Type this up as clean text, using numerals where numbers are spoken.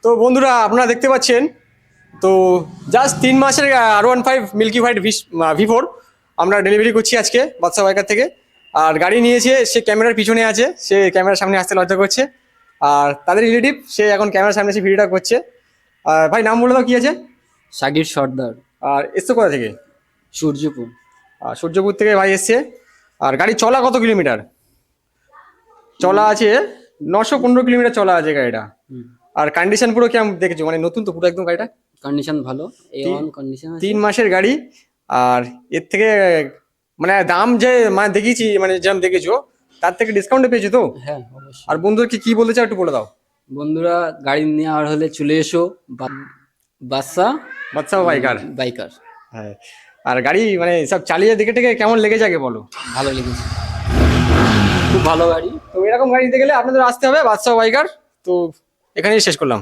তো বন্ধুরা আপনারা দেখতে পাচ্ছেন তো জাস্ট 3 মাসের R15 মিল্কি হোয়াইট V4 আমরা ডেলিভারি করছি আজকে বাদশা বাইকার থেকে। আর গাড়ি নিয়েছে, সে ক্যামেরার পিছনে আছে, সে ক্যামেরার সামনে আসতে লজ্জা করছে। আর তাদের রিলেটিভ সে এখন ক্যামেরার সামনে এসে ভিডিওটা করছে। আর ভাই নাম বলে দাও, কি আছে? সাকির সর্দার, আর এসছো কোথা থেকে? সূর্যপুর। আর সূর্যপুর থেকে ভাই এসছে। আর গাড়ি চলা কত কিলোমিটার? চলা আছে 915 কিলোমিটার চলা আছে গাড়িটা। আর কন্ডিশন পুরো কেমন দেখেছো? মানে নতুন তো পুরো একদম গাড়িটা। কন্ডিশন ভালো, A1 কন্ডিশন আছে। 3 মাসের গাড়ি। আর এর থেকে মানে দাম যে মানে দেখিয়েছি, মানে যেমন দেখেছো তার থেকে ডিসকাউন্টে পেয়েছো তো? হ্যাঁ অবশ্যই। আর বন্ধুদেরকে কি বলতে চাও একটু বলে দাও। বন্ধুরা গাড়ি নেওয়ার হলে চলে এসো বাদশা বাদশা বাইকার। বাইকার। হ্যাঁ। আর গাড়ি মানে সব চালিয়ে দেখে টেকে কেমন লেগেছে আগে বলো। ভালো লেগেছে, খুব ভালো গাড়ি। তো এরকম গাড়ি নিতে গেলে আপনাদের আসতে হবে বাদশা বাইকার। তো এখানেই শেষ করলাম।